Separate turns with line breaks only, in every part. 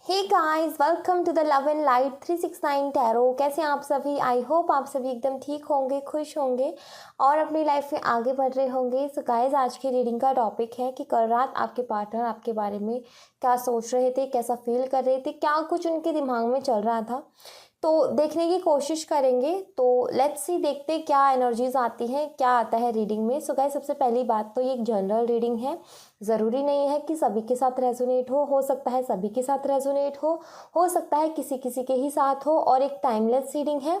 Hey guys, welcome to the love and light 369 tarot. कैसे हैं आप सभी? आई होप आप सभी एकदम ठीक होंगे, खुश होंगे और अपनी लाइफ में आगे बढ़ रहे होंगे। सो गाइस, आज की रीडिंग का टॉपिक है कि कल रात आपके पार्टनर आपके बारे में क्या सोच रहे थे, कैसा फील कर रहे थे, क्या कुछ उनके दिमाग में चल रहा था, तो देखने की कोशिश करेंगे। तो लेट्स सी, देखते क्या एनर्जीज आती हैं, क्या आता है रीडिंग में। सो गाइस, सबसे पहली बात तो ये एक जनरल रीडिंग है। ज़रूरी नहीं है कि सभी के साथ रेजोनेट हो सकता है सभी के साथ रेजोनेट हो सकता है किसी किसी के ही साथ हो। और एक टाइमलेस रीडिंग है,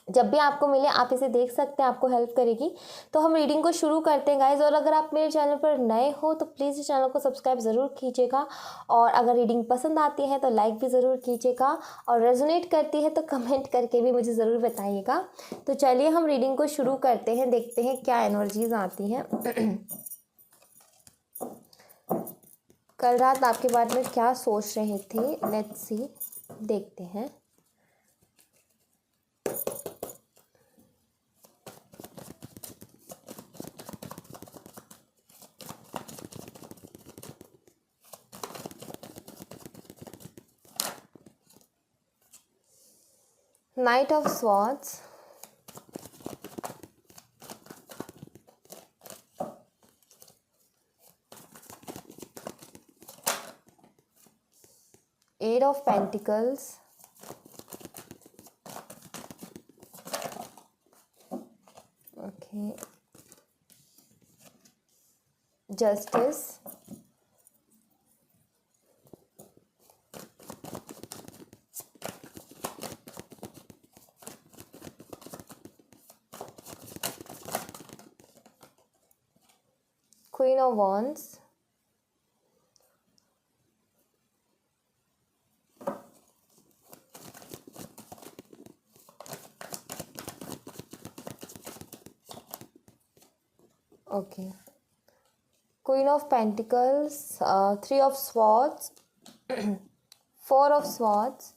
जब भी आपको मिले आप इसे देख सकते हैं, आपको हेल्प करेगी। तो हम रीडिंग को शुरू करते हैं गाइज। और अगर आप मेरे चैनल पर नए हो तो प्लीज़ इस चैनल को सब्सक्राइब ज़रूर कीजिएगा। और अगर रीडिंग पसंद आती है तो लाइक भी ज़रूर कीजिएगा, और रेजोनेट करती है तो कमेंट करके भी मुझे ज़रूर बताइएगा। तो चलिए हम रीडिंग को शुरू करते हैं, देखते हैं क्या एनर्जीज आती हैं। कल रात आपके बारे में क्या सोच रहे थे, लेट्स सी, देखते हैं। Knight of Swords, Eight of Pentacles, okay, Justice, Queen of Wands, okay, Queen of Pentacles, Three of Swords, Four of Swords,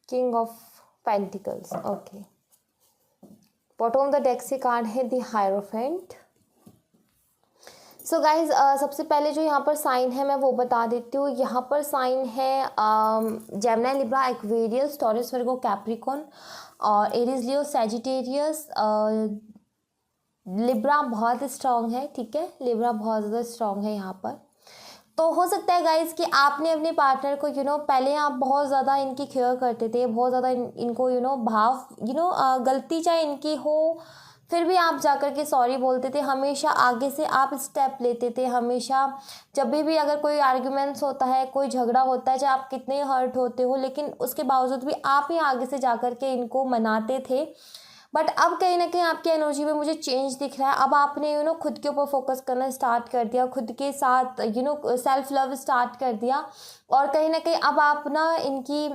King of Pentacles, okay. Bottom of the deck से card है the hierophant. So guys, सबसे पहले जो यहाँ पर sign है मैं वो बता देती हूँ। यहाँ पर साइन है जेमिनी, लिब्रा, एक्वेरियस, टॉरस, वर्गो, कैप्रिकॉन और एरीज, लियो, सैजिटेरियस। लिब्रा बहुत स्ट्रांग है, ठीक है, लिब्रा बहुत ज़्यादा स्ट्रांग है यहाँ पर। तो हो सकता है गाइज कि आपने अपने पार्टनर को पहले आप बहुत ज़्यादा इनकी केयर करते थे, बहुत ज़्यादा इनको भाव गलती चाहे इनकी हो, फिर भी आप जाकर के सॉरी बोलते थे, हमेशा आगे से आप स्टेप लेते थे। हमेशा जब भी अगर कोई आर्ग्यूमेंट्स होता है, कोई झगड़ा होता है, चाहे आप कितने हर्ट होते हो, लेकिन उसके बावजूद भी आप ही आगे से जाकर के इनको मनाते थे। बट अब कहीं ना कहीं आपकी एनर्जी में मुझे चेंज दिख रहा है। अब आपने खुद के ऊपर फोकस करना स्टार्ट कर दिया, खुद के साथ सेल्फ लव स्टार्ट कर दिया। और कहीं ना कहीं अब आप इनकी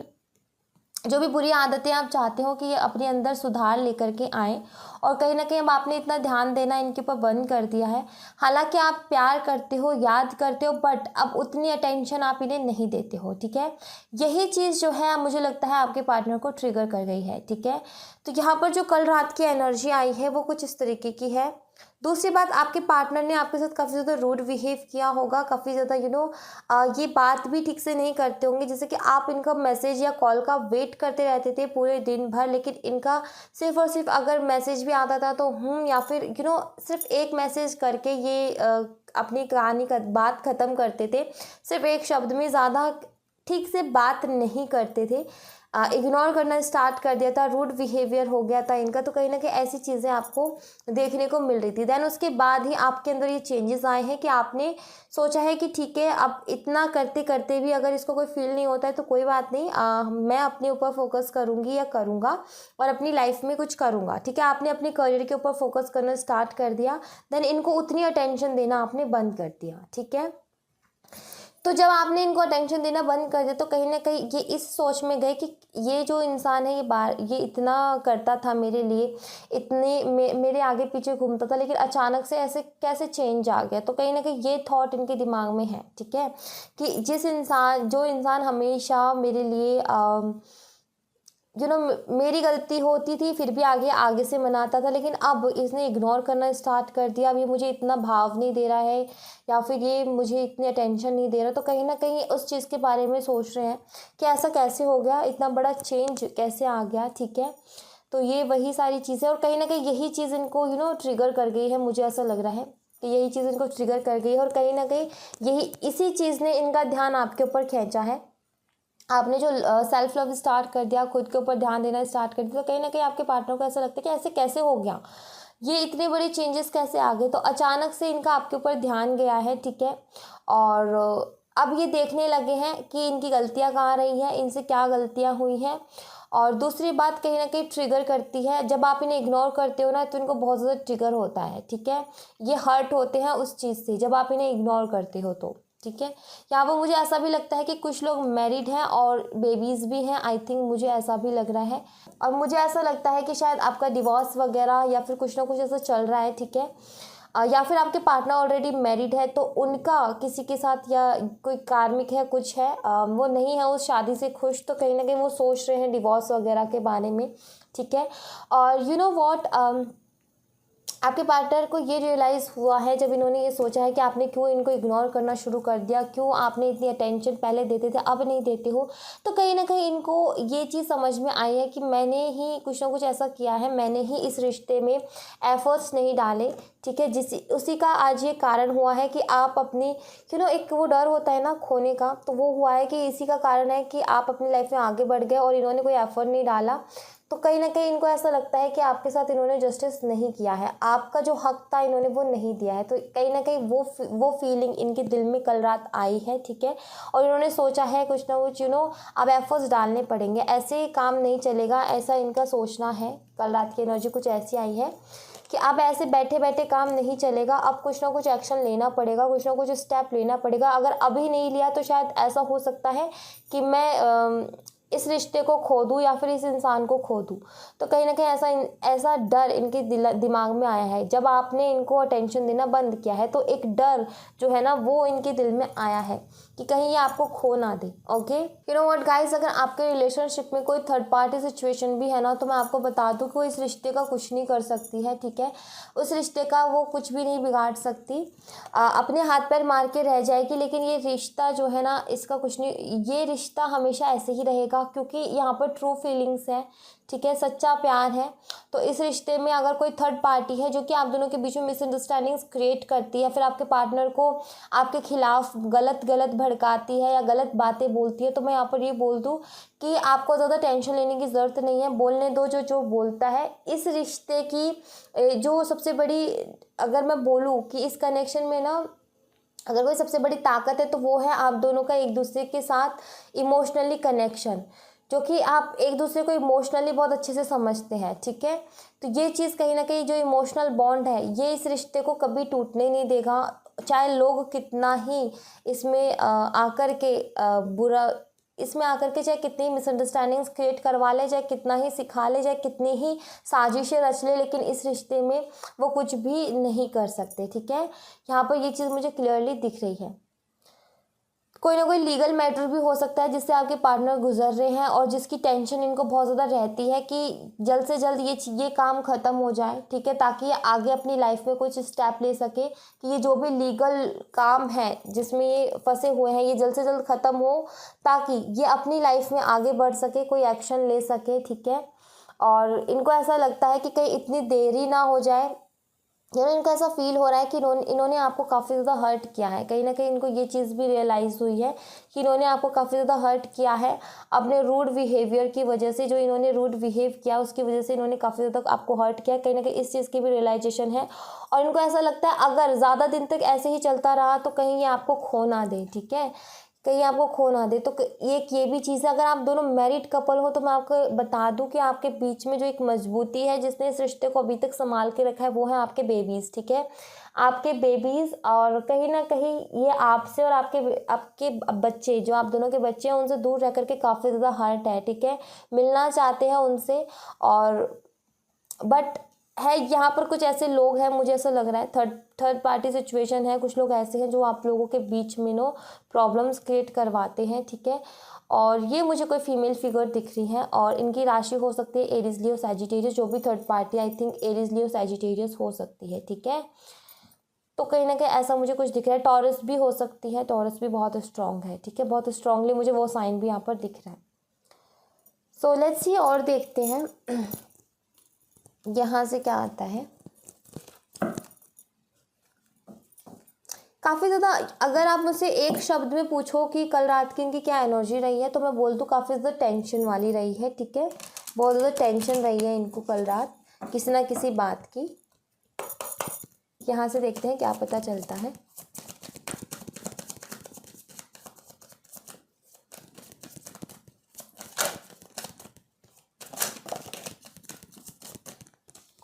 जो भी बुरी आदतें आप चाहते हो कि ये अपने अंदर सुधार लेकर के आए, और कहीं ना कहीं अब आपने इतना ध्यान देना इनके ऊपर बंद कर दिया है। हालांकि आप प्यार करते हो, याद करते हो, बट अब उतनी अटेंशन आप इन्हें नहीं देते हो, ठीक है। यही चीज़ जो है मुझे लगता है आपके पार्टनर को ट्रिगर कर गई है, ठीक है। तो यहाँ पर जो कल रात की एनर्जी आई है वो कुछ इस तरीके की है। दूसरी बात, आपके पार्टनर ने आपके साथ काफ़ी ज़्यादा रूड बिहेव किया होगा, काफ़ी ज़्यादा ये बात भी ठीक से नहीं करते होंगे। जैसे कि आप इनका मैसेज या कॉल का वेट करते रहते थे पूरे दिन भर, लेकिन इनका सिर्फ और सिर्फ अगर मैसेज भी आता था तो या फिर सिर्फ एक मैसेज करके ये अपनी कहानी का बात ख़त्म करते थे। सिर्फ एक शब्द में, ज़्यादा ठीक से बात नहीं करते थे, इग्नोर करना स्टार्ट कर दिया था, रूड बिहेवियर हो गया था इनका। तो कहीं ना कहीं ऐसी चीज़ें आपको देखने को मिल रही थी। देन उसके बाद ही आपके अंदर ये चेंजेस आए हैं कि आपने सोचा है कि ठीक है, अब इतना करते करते भी अगर इसको कोई फील नहीं होता है तो कोई बात नहीं, मैं अपने ऊपर फोकस करूँगी या करूँगा और अपनी लाइफ में कुछ करूँगा, ठीक है। आपने अपने करियर के ऊपर फोकस करना स्टार्ट कर दिया। देन इनको उतनी अटेंशन देना आपने बंद कर दिया, ठीक है। तो जब आपने इनको अटेंशन देना बंद कर दिया तो कहीं ना कहीं ये इस सोच में गए कि ये जो इंसान है ये इतना करता था मेरे लिए, मेरे आगे पीछे घूमता था, लेकिन अचानक से ऐसे कैसे चेंज आ गया। तो कहीं ना कहीं ये थॉट इनके दिमाग में है, ठीक है, कि जो इंसान हमेशा मेरे लिए मेरी गलती होती थी फिर भी आगे से मनाता था, लेकिन अब इसने इग्नोर करना स्टार्ट कर दिया। अब ये मुझे इतना भाव नहीं दे रहा है या फिर ये मुझे इतनी अटेंशन नहीं दे रहा। तो कहीं ना कहीं उस चीज़ के बारे में सोच रहे हैं कि ऐसा कैसे हो गया, इतना बड़ा चेंज कैसे आ गया, ठीक है। तो ये वही सारी चीज़ें, और कहीं ना कहीं यही चीज़ इनको ट्रिगर कर गई है। मुझे ऐसा लग रहा है कि यही चीज़ इनको ट्रिगर कर गई है, और कहीं ना कहीं इसी चीज़ ने इनका ध्यान आपके ऊपर खींचा है। आपने जो सेल्फ लव स्टार्ट कर दिया, खुद के ऊपर ध्यान देना स्टार्ट कर दिया, तो कहीं ना कहीं आपके पार्टनर को ऐसा लगता है कि ऐसे कैसे हो गया, ये इतने बड़े चेंजेस कैसे आ गए। तो अचानक से इनका आपके ऊपर ध्यान गया है, ठीक है। और अब ये देखने लगे हैं कि इनकी गलतियां कहाँ रही हैं, इनसे क्या गलतियां हुई हैं। और दूसरी बात कहीं ना कहीं ट्रिगर करती है, जब आप इन्हें इग्नोर करते हो ना तो इनको बहुत ज़्यादा ट्रिगर होता है, ठीक है। ये हर्ट होते हैं उस चीज़ से जब आप इन्हें इग्नोर करते हो, तो ठीक है। यहाँ पर मुझे ऐसा भी लगता है कि कुछ लोग मैरिड हैं और बेबीज़ भी हैं, आई थिंक मुझे ऐसा भी लग रहा है। और मुझे ऐसा लगता है कि शायद आपका डिवोर्स वगैरह या फिर कुछ ना कुछ ऐसा चल रहा है, ठीक है। या फिर आपके पार्टनर ऑलरेडी मैरिड है तो उनका किसी के साथ या कोई कार्मिक है, कुछ है, वो नहीं है उस शादी से खुश, तो कहीं ना कहीं वो सोच रहे हैं डिवोर्स वगैरह के बारे में, ठीक है। और यू नो व्हाट, आपके पार्टनर को ये रियलाइज़ हुआ है जब इन्होंने ये सोचा है कि आपने क्यों इनको इग्नोर करना शुरू कर दिया, क्यों आपने इतनी अटेंशन पहले देते थे अब नहीं देते हो। तो कहीं ना कहीं इनको ये चीज़ समझ में आई है कि मैंने ही कुछ ना कुछ ऐसा किया है, मैंने ही इस रिश्ते में एफर्ट्स नहीं डाले, ठीक है, उसी का आज ये कारण हुआ है कि आप अपनी एक वो डर होता है ना खोने का, तो वो हुआ है कि इसी का कारण है कि आप अपनी लाइफ में आगे बढ़ गए और इन्होंने कोई एफर्ट नहीं डाला। तो कहीं ना कहीं इनको ऐसा लगता है कि आपके साथ इन्होंने जस्टिस नहीं किया है, आपका जो हक था इन्होंने वो नहीं दिया है। तो कहीं ना कहीं वो फीलिंग इनके दिल में कल रात आई है, ठीक है। और इन्होंने सोचा है कुछ ना कुछ अब एफर्ट्स डालने पड़ेंगे, ऐसे काम नहीं चलेगा, ऐसा इनका सोचना है। कल रात की एनर्जी कुछ ऐसी आई है कि अब ऐसे बैठे बैठे काम नहीं चलेगा, अब कुछ ना कुछ एक्शन लेना पड़ेगा, कुछ ना कुछ स्टेप लेना पड़ेगा। अगर अभी नहीं लिया तो शायद ऐसा हो सकता है कि मैं इस रिश्ते को खो दूँ या फिर इस इंसान को खो दूँ। तो कहीं ना कहीं ऐसा डर इनके दिमाग में आया है। जब आपने इनको अटेंशन देना बंद किया है तो एक डर जो है ना वो इनके दिल में आया है कि कहीं ये आपको खो ना दे। Okay, you know what guys, अगर आपके रिलेशनशिप में कोई थर्ड पार्टी सिचुएशन भी है ना, तो मैं आपको बता दूं कि वो इस रिश्ते का कुछ नहीं कर सकती है, ठीक है। उस रिश्ते का वो कुछ भी नहीं बिगाड़ सकती, अपने हाथ पैर मार के रह जाएगी, लेकिन ये रिश्ता जो है ना इसका कुछ नहीं, ये रिश्ता हमेशा ऐसे ही रहेगा क्योंकि यहाँ पर ट्रू फीलिंग्स है, ठीक है, सच्चा प्यार है। तो इस रिश्ते में अगर कोई थर्ड पार्टी है जो कि आप दोनों के बीच में मिसअंडरस्टैंडिंग्स क्रिएट करती है, फिर आपके पार्टनर को आपके खिलाफ गलत भड़काती है या गलत बातें बोलती है, तो मैं यहाँ पर ये बोल दूँ कि आपको ज़्यादा टेंशन लेने की ज़रूरत नहीं है, बोलने दो जो बोलता है। इस रिश्ते की जो सबसे बड़ी, अगर मैं बोलूँ कि इस कनेक्शन में ना अगर कोई सबसे बड़ी ताकत है तो वो है आप दोनों का एक दूसरे के साथ इमोशनली कनेक्शन, जो कि आप एक दूसरे को इमोशनली बहुत अच्छे से समझते हैं, ठीक है। तो ये चीज़ कहीं ना कहीं जो इमोशनल बॉन्ड है ये इस रिश्ते को कभी टूटने नहीं देगा, चाहे लोग कितना ही इसमें आकर के चाहे कितनी मिसअंडरस्टैंडिंग्स क्रिएट करवा ले, चाहे कितना ही सिखा ले, चाहे कितनी ही साजिशें रच ले, लेकिन इस रिश्ते में वो कुछ भी नहीं कर सकते, ठीक है। यहाँ पर ये चीज़ मुझे क्लियरली दिख रही है। कोई ना कोई लीगल मैटर भी हो सकता है जिससे आपके पार्टनर गुजर रहे हैं और जिसकी टेंशन इनको बहुत ज़्यादा रहती है कि जल्द से जल्द ये काम ख़त्म हो जाए, ठीक है, ताकि ये आगे अपनी लाइफ में कुछ स्टेप ले सके, कि ये जो भी लीगल काम है जिसमें ये फंसे हुए हैं ये जल्द से जल्द ख़त्म हो, ताकि ये अपनी लाइफ में आगे बढ़ सके, कोई एक्शन ले सके, ठीक है। और इनको ऐसा लगता है कि कहीं इतनी देरी ना हो जाए, इनको ऐसा फील हो रहा है कि इन्होंने आपको काफ़ी ज़्यादा हर्ट किया है। कहीं ना कहीं इनको ये चीज़ भी रियलाइज़ हुई है कि इन्होंने आपको काफ़ी ज़्यादा हर्ट किया है अपने रूड बिहेवियर की वजह से। जो इन्होंने रूड बिहेव किया उसकी वजह से इन्होंने काफ़ी ज़्यादा आपको हर्ट किया है। कहीं ना कहीं इस चीज़ की भी रियलाइजेशन है और इनको ऐसा लगता है अगर ज़्यादा दिन तक ऐसे ही चलता रहा तो कहीं ये आपको खो ना दे, ठीक है। कहीं आपको खो ना दे। तो ये भी चीज़ है। अगर आप दोनों मैरिड कपल हो तो मैं आपको बता दूं कि आपके बीच में जो एक मजबूती है जिसने इस रिश्ते को अभी तक संभाल के रखा है वो है आपके बेबीज़, ठीक है, आपके बेबीज़। और कहीं ना कहीं ये आपसे और आपके आपके बच्चे, जो आप दोनों के बच्चे हैं, उनसे दूर रह करके काफ़ी ज़्यादा हर्ट है, ठीक है, मिलना चाहते हैं उनसे। और बट है यहाँ पर कुछ ऐसे लोग हैं, मुझे ऐसा लग रहा है थर्ड पार्टी सिचुएशन है, कुछ लोग ऐसे हैं जो आप लोगों के बीच में नो प्रॉब्लम्स क्रिएट करवाते हैं, ठीक है। और ये मुझे कोई फीमेल फिगर दिख रही है और इनकी राशि हो सकती है एरीज लियो सैजिटेरियस। जो भी third party, I think Aries Leo Sagittarius हो सकती है, ठीक है। तो कहीं ना कहीं ऐसा मुझे कुछ दिख रहा है। टॉरस भी हो सकती है, टॉरस भी बहुत स्ट्रांग है, ठीक है, बहुत स्ट्रांगली मुझे वो साइन भी यहाँ पर दिख रहा है। सो लेट्स सी और देखते हैं यहाँ से क्या आता है। काफ़ी ज़्यादा, अगर आप मुझसे एक शब्द में पूछो कि कल रात की इनकी क्या एनर्जी रही है, तो मैं बोल दूँ काफ़ी ज़्यादा टेंशन वाली रही है, ठीक है, बहुत ज़्यादा टेंशन रही है इनको कल रात किसी ना किसी बात की। यहाँ से देखते हैं क्या पता चलता है।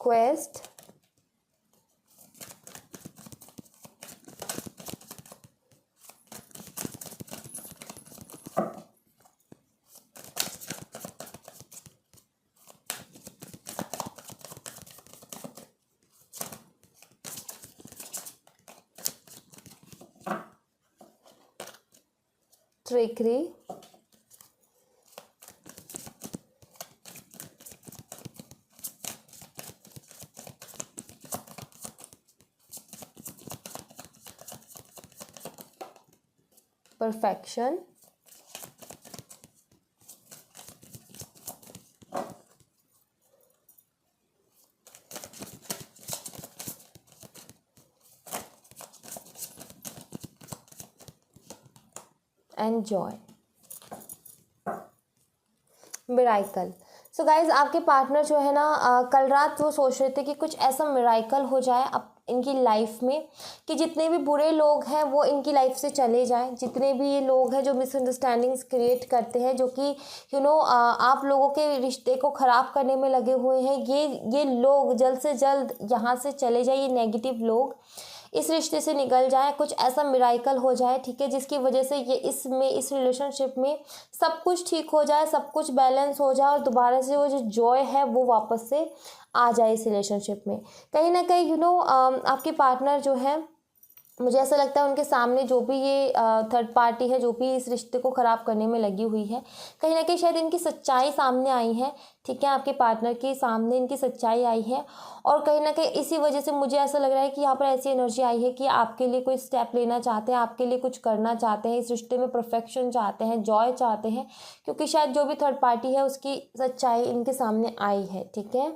Quest, trickery, perfection, and Joy, miracle. So guys आपके पार्टनर जो है ना कल रात वो सोच रहे थे कि कुछ ऐसा मिराइकल हो जाए अब इनकी लाइफ में कि जितने भी बुरे लोग हैं वो इनकी लाइफ से चले जाएं, जितने भी ये लोग हैं जो मिसअंडरस्टैंडिंग्स क्रिएट करते हैं, जो कि आप लोगों के रिश्ते को ख़राब करने में लगे हुए हैं, ये लोग जल्द से जल्द यहाँ से चले जाए। ये नेगेटिव लोग इस रिश्ते से निकल जाए, कुछ ऐसा मिराइकल हो जाए, ठीक है, जिसकी वजह से ये इस रिलेशनशिप में सब कुछ ठीक हो जाए, सब कुछ बैलेंस हो जाए और दोबारा से वो जो जॉय है वो वापस से आ जाए इस रिलेशनशिप में। कहीं ना कहीं आपके पार्टनर जो है, मुझे ऐसा लगता है उनके सामने जो भी ये थर्ड पार्टी है जो भी इस रिश्ते को ख़राब करने में लगी हुई है, कहीं ना कहीं शायद इनकी सच्चाई सामने आई है, ठीक है, आपके पार्टनर के सामने इनकी सच्चाई आई है। और कहीं ना कहीं इसी वजह से मुझे ऐसा लग रहा है कि यहाँ पर ऐसी एनर्जी आई है कि आपके लिए कोई स्टेप लेना चाहते हैं, आपके लिए कुछ करना चाहते हैं, इस रिश्ते में परफेक्शन चाहते हैं, जॉय चाहते हैं, क्योंकि शायद जो भी थर्ड पार्टी है उसकी सच्चाई इनके सामने आई है, ठीक है।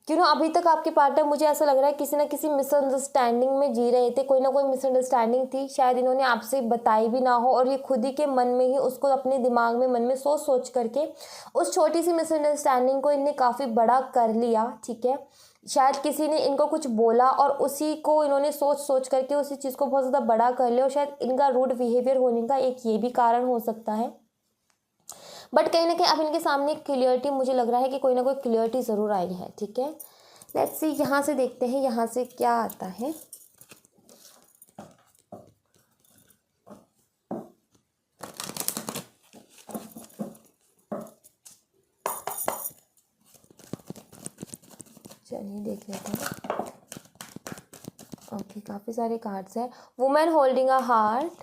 अभी तक आपके पार्टनर, मुझे ऐसा लग रहा है, किसी ना किसी मिसअंडरस्टैंडिंग में जी रहे थे, कोई ना कोई मिसअंडरस्टैंडिंग थी, शायद इन्होंने आपसे बताई भी ना हो और ये खुद ही के मन में ही उसको अपने दिमाग में मन में सोच सोच करके उस छोटी सी मिसअंडरस्टैंडिंग को इनने काफ़ी बड़ा कर लिया, ठीक है। शायद किसी ने इनको कुछ बोला और उसी को इन्होंने सोच सोच करके उसी चीज़ को बहुत ज़्यादा बड़ा कर लिया और शायद इनका रूड बिहेवियर होने का एक ये भी कारण हो सकता है। बट कहीं ना कहीं अब इनके सामने क्लियरिटी, मुझे लग रहा है कि कोई ना कोई क्लियरिटी ज़रूर आई है, ठीक है। लेट्स सी यहाँ से देखते हैं यहाँ से क्या आता है। चलिए देख लेते हैं। ओके, काफ़ी सारे कार्ड्स हैं। Women holding a heart,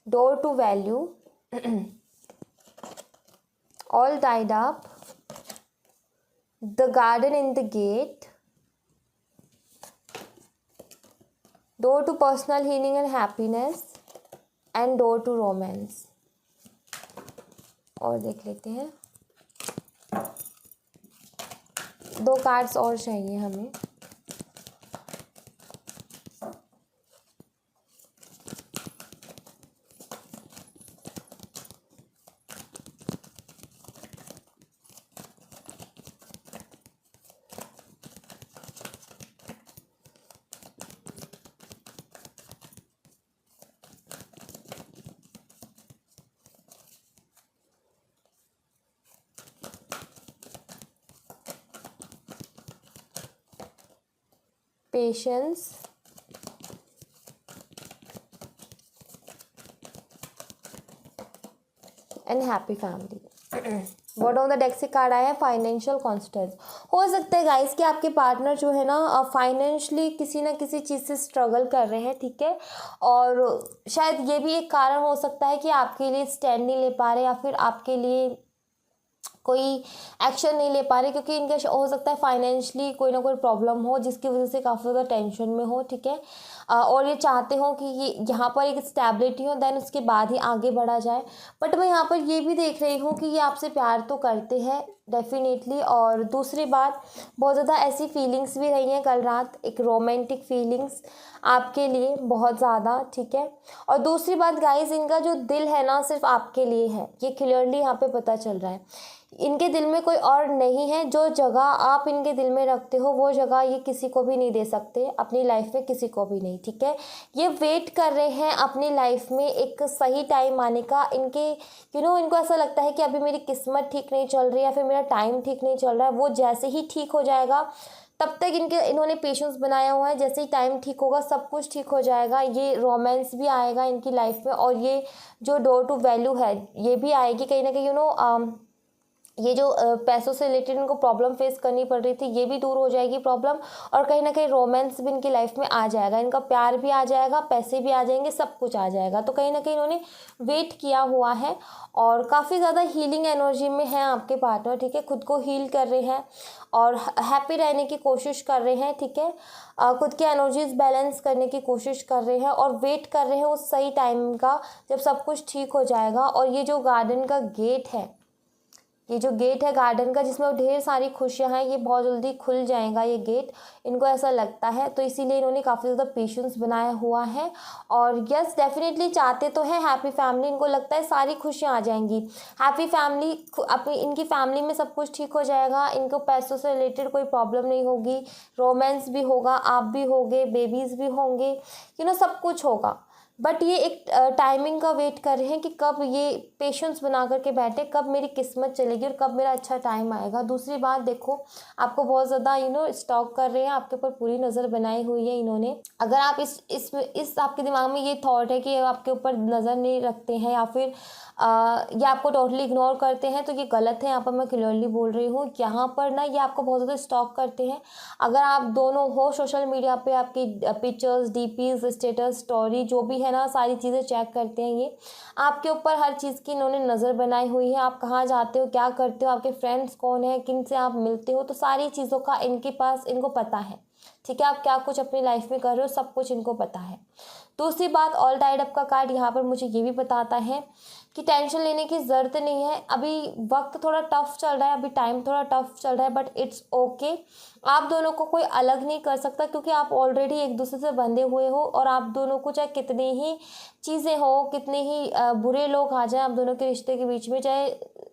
door to value, all tied up, the garden in the gate, door to personal healing and happiness, and door to romance। और देख लेते हैं, 2 कार्ड्स और चाहिए हमें। Patience and happy family. Bottom of the deck से card आया है फाइनेंशियल कॉन्स्टेंस। हो सकता है गाइस कि आपके पार्टनर जो है ना फाइनेंशियली किसी ना किसी चीज़ से स्ट्रगल कर रहे हैं, ठीक है, और शायद ये भी एक कारण हो सकता है कि आपके लिए स्टैंड नहीं ले पा रहे या फिर आपके लिए कोई एक्शन नहीं ले पा रहे, क्योंकि इनका हो सकता है फाइनेंशियली कोई ना कोई प्रॉब्लम हो जिसकी वजह से काफ़ी ज़्यादा टेंशन में हो, ठीक है, और ये चाहते हो कि ये यहाँ पर एक स्टेबिलिटी हो, देन उसके बाद ही आगे बढ़ा जाए। बट मैं यहाँ पर ये भी देख रही हूँ कि ये आपसे प्यार तो करते हैं डेफिनेटली, और दूसरी बात बहुत ज़्यादा ऐसी फीलिंग्स भी रही हैं कल रात, एक रोमांटिक फीलिंग्स आपके लिए बहुत ज़्यादा, ठीक है। और दूसरी बात गाइस, इनका जो दिल है ना सिर्फ आपके लिए है, ये क्लियरली यहाँ पे पता चल रहा है। इनके दिल में कोई और नहीं है, जो जगह आप इनके दिल में रखते हो वो जगह ये किसी को भी नहीं दे सकते अपनी लाइफ में, किसी को भी नहीं, ठीक है। ये वेट कर रहे हैं अपनी लाइफ में एक सही टाइम आने का। इनके इनको ऐसा लगता है कि अभी मेरी किस्मत ठीक नहीं चल रही है या फिर मेरा टाइम ठीक नहीं चल रहा है, वो जैसे ही ठीक हो जाएगा तब तक इन्होंने पेशेंस बनाया हुआ है, जैसे ही टाइम ठीक होगा सब कुछ ठीक हो जाएगा। ये रोमांस भी आएगा इनकी लाइफ में, और ये जो डोर टू वैल्यू है ये भी आएगी कहीं ना कहीं। ये जो पैसों से रिलेटेड इनको प्रॉब्लम फेस करनी पड़ रही थी ये भी दूर हो जाएगी प्रॉब्लम, और कहीं ना कहीं रोमांस भी इनकी लाइफ में आ जाएगा, इनका प्यार भी आ जाएगा, पैसे भी आ जाएंगे, सब कुछ आ जाएगा। तो कहीं ना कहीं इन्होंने वेट किया हुआ है और काफ़ी ज़्यादा हीलिंग एनर्जी में है आपके पार्टनर, ठीक है, खुद को हील कर रहे हैं और हैप्पी रहने की कोशिश कर रहे हैं, ठीक है, खुद की एनर्जीज बैलेंस करने की कोशिश कर रहे हैं और वेट कर रहे हैं उस सही टाइम का जब सब कुछ ठीक हो जाएगा। और ये जो गार्डन का गेट है, ये जो गेट है गार्डन का जिसमें ढेर सारी खुशियां हैं, ये बहुत जल्दी खुल जाएगा ये गेट, इनको ऐसा लगता है। तो इसीलिए इन्होंने काफ़ी ज़्यादा पेशेंस बनाया हुआ है और यस डेफिनेटली चाहते तो हैं हैप्पी फैमिली, इनको लगता है सारी खुशियां आ जाएंगी हैप्पी फैमिली, अपनी इनकी फैमिली में सब कुछ ठीक हो जाएगा, इनको पैसों से रिलेटेड कोई प्रॉब्लम नहीं होगी, रोमांस भी होगा, आप भी होंगे, बेबीज़ भी होंगे, सब कुछ होगा। बट ये एक टाइमिंग का वेट कर रहे हैं कि कब ये पेशेंस बना करके बैठे, कब मेरी किस्मत चलेगी और कब मेरा अच्छा टाइम आएगा। दूसरी बात देखो, आपको बहुत ज़्यादा स्टॉक कर रहे हैं, आपके ऊपर पूरी नज़र बनाई हुई है इन्होंने। अगर आप इस आपके दिमाग में ये थॉट है कि आपके ऊपर नज़र नहीं रखते हैं या फिर ये आपको टोटली इग्नोर करते हैं तो ये गलत है। यहाँ पर मैं क्लियरली बोल रही हूँ, यहाँ पर ना ये आपको बहुत ज़्यादा स्टॉक करते हैं। अगर आप दोनों हो सोशल मीडिया पे, आपकी पिक्चर्स, डीपीज, स्टेटस, स्टोरी जो भी है ना, सारी चीज़ें चेक करते हैं ये आपके ऊपर, हर चीज़ की इन्होंने नज़र बनाई हुई है। आप कहाँ जाते हो, क्या करते हो, आपके फ्रेंड्स कौन है, किन से आप मिलते हो, तो सारी चीज़ों का इनके पास इनको पता है, ठीक है। आप क्या कुछ अपनी लाइफ में कर रहे हो सब कुछ इनको पता है। दूसरी बात, ऑल टाइड अप का कार्ड यहाँ पर मुझे ये भी बताता है कि टेंशन लेने की ज़रूरत नहीं है, अभी वक्त थोड़ा टफ चल रहा है, अभी टाइम थोड़ा टफ चल रहा है, बट इट्स ओके। आप दोनों को कोई अलग नहीं कर सकता क्योंकि आप ऑलरेडी एक दूसरे से बंधे हुए हो और आप दोनों को चाहे कितनी ही चीज़ें हो, कितने ही बुरे लोग आ जाए आप दोनों के रिश्ते के बीच में, चाहे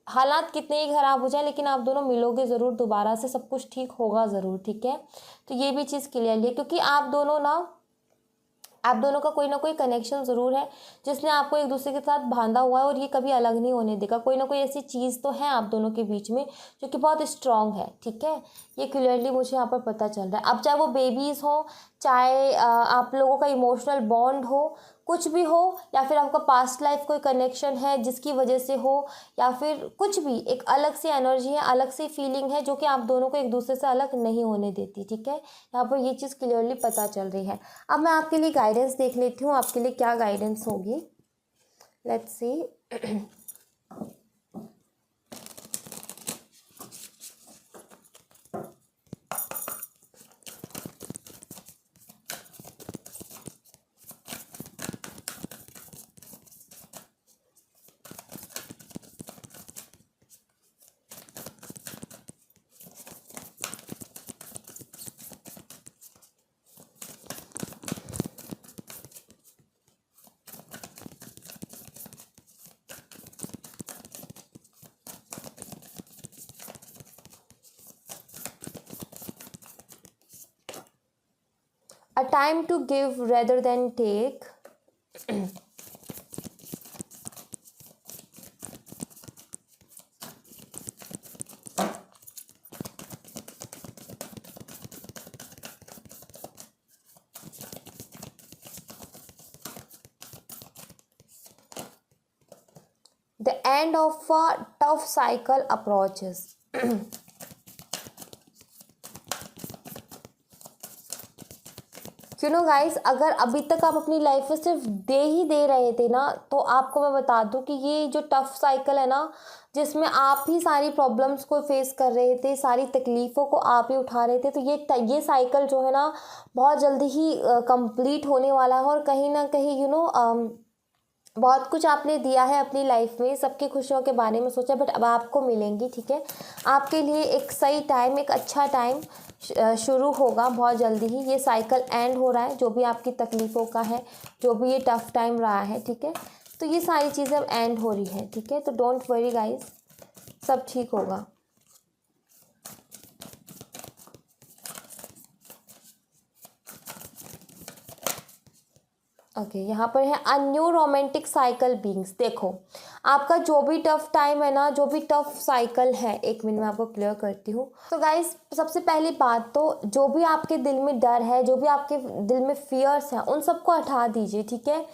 हालात कितने ही ख़राब हो जाए, लेकिन आप दोनों मिलोगे ज़रूर दोबारा से, सब कुछ ठीक होगा ज़रूर, ठीक है। तो ये भी चीज़ क्लियरली है क्योंकि आप दोनों का कोई ना कोई कनेक्शन ज़रूर है जिसने आपको एक दूसरे के साथ बांधा हुआ है और ये कभी अलग नहीं होने देगा। कोई ना कोई ऐसी चीज़ तो है आप दोनों के बीच में जो कि बहुत स्ट्रांग है, ठीक है। ये क्लियरली मुझे यहाँ पर पता चल रहा है। अब चाहे वो बेबीज़ हो, चाहे आप लोगों का इमोशनल बॉन्ड हो, कुछ भी हो, या फिर आपका पास्ट लाइफ कोई कनेक्शन है जिसकी वजह से हो, या फिर कुछ भी, एक अलग सी एनर्जी है, अलग सी फीलिंग है जो कि आप दोनों को एक दूसरे से अलग नहीं होने देती, ठीक है। यहाँ पर ये चीज़ क्लियरली पता चल रही है। अब मैं आपके लिए गाइडेंस देख लेती हूँ, आपके लिए क्या गाइडेंस होगी, let's see. A time to give rather than take. The end of a tough cycle approaches. Guys, अगर अभी तक आप अपनी लाइफ में सिर्फ दे ही दे रहे थे ना, तो आपको मैं बता दूं कि ये जो टफ साइकिल है ना, जिसमें आप ही सारी प्रॉब्लम्स को फेस कर रहे थे, सारी तकलीफ़ों को आप ही उठा रहे थे, तो ये साइकिल जो है ना बहुत जल्दी ही कंप्लीट होने वाला है। और कहीं ना कहीं बहुत कुछ आपने दिया है अपनी लाइफ में, सबकी खुशियों के बारे में सोचा, बट अब आपको मिलेंगी। ठीक है, आपके लिए एक सही टाइम, एक अच्छा टाइम शुरू होगा बहुत जल्दी ही। ये साइकिल एंड हो रहा है, जो भी आपकी तकलीफ़ों का है, जो भी ये टफ टाइम रहा है। ठीक है, तो ये सारी चीज़ें अब एंड हो रही है। ठीक है, तो डोंट वरी गाइस, सब ठीक होगा। ओके, यहाँ पर है a new romantic cycle beings. देखो, आपका जो भी टफ टाइम है ना, जो भी टफ साइकिल है, एक मिनट में आपको क्लियर करती हूँ। तो गाइस, सबसे पहली बात तो जो भी आपके दिल में डर है, जो भी आपके दिल में फियर्स हैं, उन सबको हटा दीजिए। ठीक है,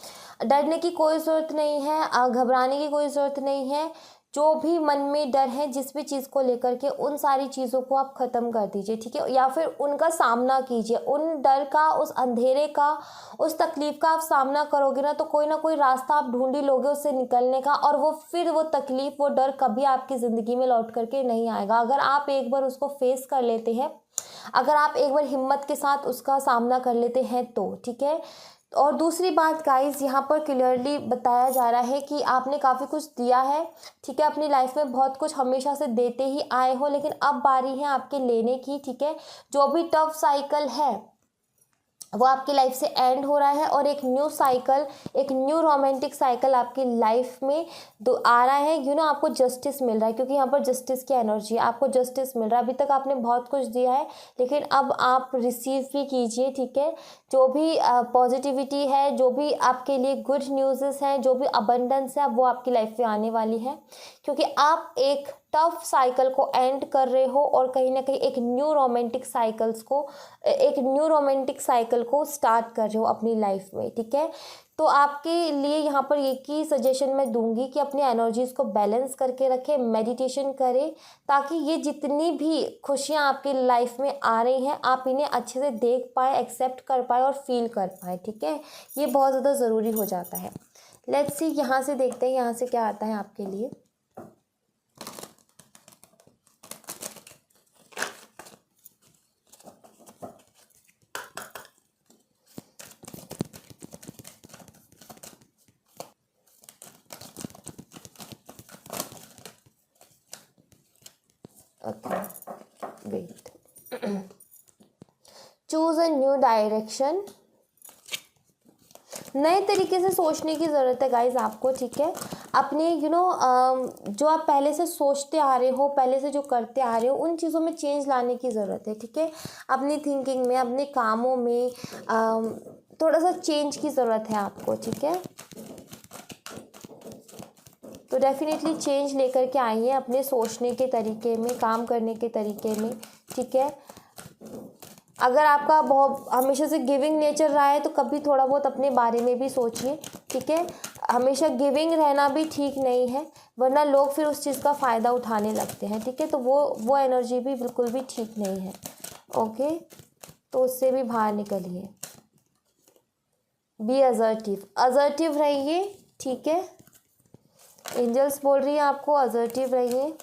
डरने की कोई ज़रूरत नहीं है, घबराने की कोई ज़रूरत नहीं है। जो भी मन में डर है, जिस भी चीज़ को लेकर के, उन सारी चीज़ों को आप ख़त्म कर दीजिए। ठीक है, या फिर उनका सामना कीजिए। उन डर का, उस अंधेरे का, उस तकलीफ़ का आप सामना करोगे ना, तो कोई ना कोई रास्ता आप ढूंढ ही लोगे उससे निकलने का। और वो तकलीफ़, वो डर कभी आपकी ज़िंदगी में लौट करके नहीं आएगा, अगर आप एक बार उसको फेस कर लेते हैं, अगर आप एक बार हिम्मत के साथ उसका सामना कर लेते हैं तो। ठीक है, और दूसरी बात गाइस, यहाँ पर क्लियरली बताया जा रहा है कि आपने काफ़ी कुछ दिया है। ठीक है, अपनी लाइफ में बहुत कुछ हमेशा से देते ही आए हो, लेकिन अब बारी है आपके लेने की। ठीक है, जो भी टफ साइकिल है वो आपकी लाइफ से एंड हो रहा है, और एक न्यू साइकिल, एक न्यू रोमांटिक साइकिल आपकी लाइफ में आ रहा है। आपको जस्टिस मिल रहा है, क्योंकि यहाँ पर जस्टिस की एनर्जी है, आपको जस्टिस मिल रहा है। अभी तक आपने बहुत कुछ दिया है, लेकिन अब आप रिसीव भी कीजिए। ठीक है, जो भी पॉजिटिविटी है, जो भी आपके लिए गुड न्यूज़ है, जो भी अबंडेंस है, वो आपकी लाइफ में आने वाली है, क्योंकि आप एक टफ साइकिल को एंड कर रहे हो, और कहीं ना कहीं एक न्यू रोमांटिक साइकिल को स्टार्ट कर रहे हो अपनी लाइफ में। ठीक है, तो आपके लिए यहाँ पर एक ही सजेशन मैं दूंगी कि अपनी एनर्जीज को बैलेंस करके रखें, मेडिटेशन करें, ताकि ये जितनी भी खुशियाँ आपकी लाइफ में आ रही हैं, आप इन्हें अच्छे से देख पाए, एक्सेप्ट कर पाए और फील कर पाए। ठीक है, ये बहुत ज़्यादा ज़रूरी हो जाता है। लेट्स सी, यहाँ से देखते हैं यहाँ से क्या आता है आपके लिए। Okay, wait. Choose a new direction. नए तरीके से सोचने की ज़रूरत है गाइज आपको। ठीक है, अपने जो आप पहले से सोचते आ रहे हो, पहले से जो करते आ रहे हो, उन चीज़ों में चेंज लाने की ज़रूरत है। ठीक है, अपनी थिंकिंग में, अपने कामों में थोड़ा सा चेंज की ज़रूरत है आपको। ठीक है, तो डेफिनेटली चेंज लेकर के आइए अपने सोचने के तरीके में, काम करने के तरीके में। ठीक है, अगर आपका बहुत हमेशा से गिविंग नेचर रहा है, तो कभी थोड़ा बहुत अपने बारे में भी सोचिए। ठीक है, हमेशा गिविंग रहना भी ठीक नहीं है, वरना लोग फिर उस चीज़ का फ़ायदा उठाने लगते हैं। ठीक है, तो वो एनर्जी भी बिल्कुल भी ठीक नहीं है। ओके, तो उससे भी बाहर निकलिए। बी असर्टिव रहिए। ठीक है, एंजल्स बोल रही है आपको असर्टिव रहिए।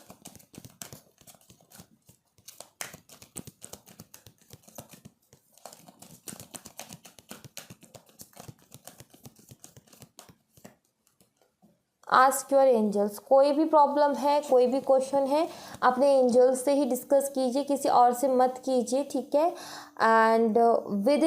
Ask your angels. कोई भी प्रॉब्लम है, कोई भी क्वेश्चन है, अपने एंजल्स से ही डिस्कस कीजिए, किसी और से मत कीजिए। ठीक है, and with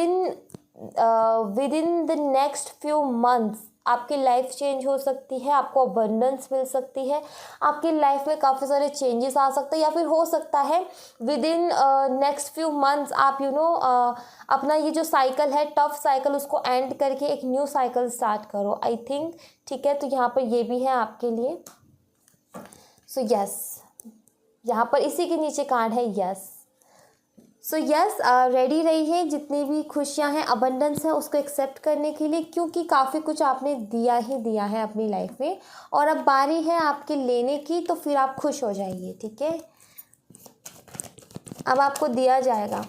in the next few months आपकी लाइफ चेंज हो सकती है, आपको अबंडेंस मिल सकती है, आपकी लाइफ में काफ़ी सारे चेंजेस आ सकते हैं, या फिर हो सकता है with in next few months आप अपना ये जो साइकिल है, टफ साइकिल, उसको एंड करके एक न्यू साइकिल स्टार्ट करो, आई थिंक। ठीक है, तो यहाँ पर ये भी है आपके लिए। सो यस, यहाँ पर इसी के नीचे कार्ड है यस। सो यस, रेडी रहिए जितनी भी खुशियां हैं, अबंडेंस है, उसको एक्सेप्ट करने के लिए, क्योंकि काफ़ी कुछ आपने दिया ही दिया है अपनी लाइफ में और अब बारी है आपके लेने की, तो फिर आप खुश हो जाइए, ठीक है। अब आपको दिया जाएगा,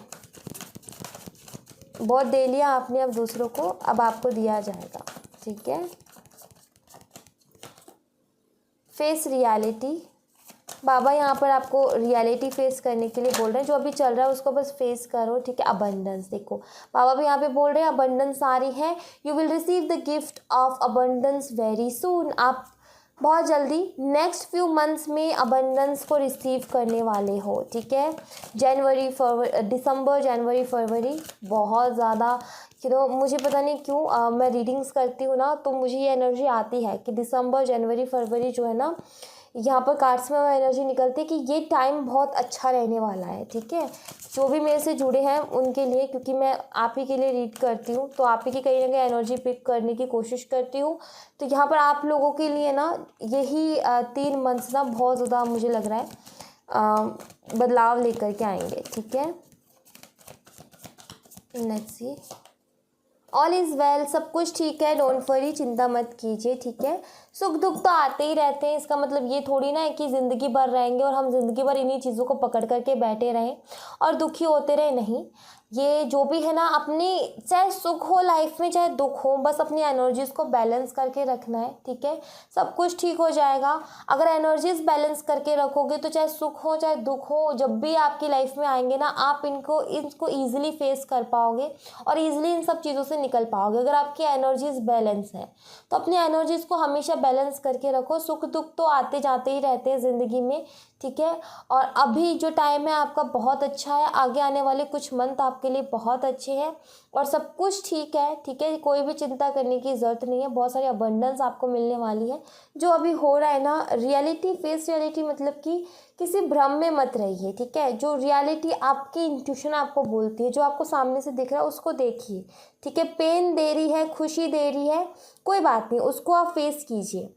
बहुत दे लिया आपने अब दूसरों को, अब आपको दिया जाएगा, ठीक है। फेस रियलिटी, बाबा यहाँ पर आपको रियलिटी फेस करने के लिए बोल रहे हैं, जो अभी चल रहा है उसको बस फेस करो, ठीक है। अबंडेंस देखो, बाबा भी यहाँ पे बोल रहे हैं अबंडेंस आ रही है, you will receive the gift of abundance very soon. आप बहुत जल्दी नेक्स्ट फ्यू मंथ्स में अबंडेंस को रिसीव करने वाले हो, ठीक है। दिसंबर जनवरी फरवरी बहुत ज़्यादा मुझे पता नहीं क्यों मैं रीडिंग्स करती हूँ ना, तो मुझे ये एनर्जी आती है कि दिसंबर जनवरी फरवरी जो है ना, यहाँ पर कार्ड्स में वो एनर्जी निकलती है कि ये टाइम बहुत अच्छा रहने वाला है, ठीक है। जो भी मेरे से जुड़े हैं उनके लिए, क्योंकि मैं आप ही के लिए रीड करती हूँ, तो आप ही की कहीं ना कहीं एनर्जी पिक करने की कोशिश करती हूँ। तो यहाँ पर आप लोगों के लिए ना यही 3 मंथ्स ना बहुत ज़्यादा मुझे लग रहा है बदलाव लेकर के आएंगे, ठीक है। Let's see, all is well, सब कुछ ठीक है, डोंट वरी, चिंता मत कीजिए, ठीक है। सुख दुख तो आते ही रहते हैं, इसका मतलब ये थोड़ी ना है कि ज़िंदगी भर रहेंगे और हम ज़िंदगी भर इन्हीं चीज़ों को पकड़ करके बैठे रहें और दुखी होते रहे, नहीं। ये जो भी है ना, अपनी चाहे सुख हो लाइफ में चाहे दुख हो, बस अपनी एनर्जीज़ को बैलेंस करके रखना है, ठीक है। सब कुछ ठीक हो जाएगा। अगर एनर्जीज़ बैलेंस करके रखोगे तो चाहे सुख हो चाहे दुख हो, जब भी आपकी लाइफ में आएंगे ना, आप इनको ईजिली फेस कर पाओगे और ईजिली इन सब चीज़ों से निकल पाओगे अगर आपकी एनर्जीज़ बैलेंस है। तो अपनी एनर्जीज़ को हमेशा बैलेंस करके रखो। सुख दुख तो आते जाते ही रहते हैं ज़िंदगी में, ठीक है। और अभी जो टाइम है आपका बहुत अच्छा है, आगे आने वाले कुछ मंथ आपके लिए बहुत अच्छे हैं और सब कुछ ठीक है, ठीक है। कोई भी चिंता करने की ज़रूरत नहीं है, बहुत सारी अबंडेंस आपको मिलने वाली है। जो अभी हो रहा है ना, रियलिटी फेस रियलिटी, मतलब कि किसी भ्रम में मत रहिए, ठीक है। जो रियलिटी आपकी इंट्यूशन आपको बोलती है, जो आपको सामने से दिख रहा है उसको देखिए, ठीक है। पेन दे रही है, खुशी दे रही है, कोई बात नहीं, उसको आप फेस कीजिए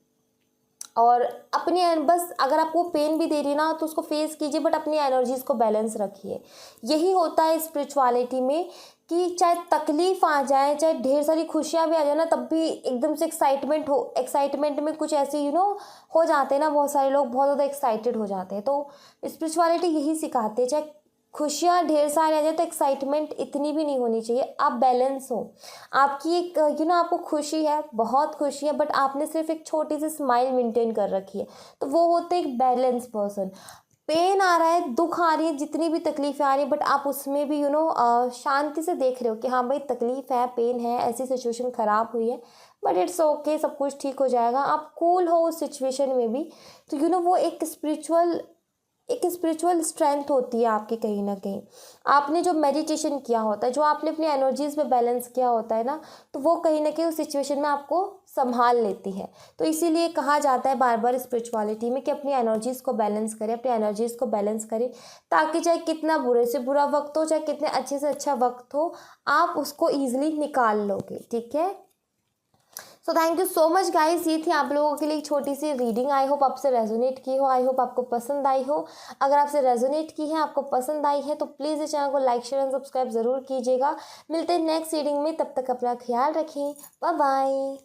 और अपनी बस अगर आपको पेन भी दे रही ना तो उसको फेस कीजिए, बट अपनी एनर्जीज़ को बैलेंस रखिए। यही होता है स्पिरिचुअलिटी में कि चाहे तकलीफ़ आ जाए, चाहे ढेर सारी खुशियाँ भी आ जाए ना, तब भी एकदम से एक्साइटमेंट में कुछ ऐसे हो जाते हैं ना, बहुत सारे लोग बहुत ज़्यादा एक्साइटेड हो जाते हैं। तो स्पिरिचुअलिटी यही सिखाते हैं, चाहे खुशियाँ ढेर सारी आ जाए तो एक्साइटमेंट इतनी भी नहीं होनी चाहिए, आप बैलेंस हो। आपकी एक आपको खुशी है, बहुत खुशी है, बट आपने सिर्फ एक छोटी सी स्माइल मेंटेन कर रखी है, तो वो होते एक बैलेंस पर्सन। पेन आ रहा है, दुख आ रही है, जितनी भी तकलीफ़ें आ रही है, बट आप उसमें भी शांति से देख रहे हो कि हाँ भाई तकलीफ़ है, पेन है, ऐसी सिचुएशन ख़राब हुई है, बट इट्स ओके, सब कुछ ठीक हो जाएगा। आप कूल हो उस सिचुएशन में भी, तो वो एक स्पिरिचुअल स्ट्रेंथ होती है आपकी कहीं ना कहीं। आपने जो मेडिटेशन किया होता है, जो आपने अपनी एनर्जीज़ में बैलेंस किया होता है ना, तो वो कहीं ना कहीं उस सिचुएशन में आपको संभाल लेती है। तो इसीलिए कहा जाता है बार बार स्पिरिचुअलिटी में कि अपनी एनर्जीज़ को बैलेंस करें, अपनी एनर्जीज़ को बैलेंस करें, ताकि चाहे कितना बुरे से बुरा वक्त हो, चाहे कितने अच्छे से अच्छा वक्त हो, आप उसको ईजिली निकाल लोगे, ठीक है। So thank you so much guys, ये थी आप लोगों के लिए एक छोटी सी रीडिंग। आई होप आपसे रेजोनेट की हो, आई होप आपको पसंद आई हो। अगर आपसे रेजोनेट की है, आपको पसंद आई है, तो प्लीज़ इस चैनल को लाइक शेयर एंड सब्सक्राइब ज़रूर कीजिएगा। मिलते हैं नेक्स्ट रीडिंग में, तब तक अपना ख्याल रखें, बाय बाय।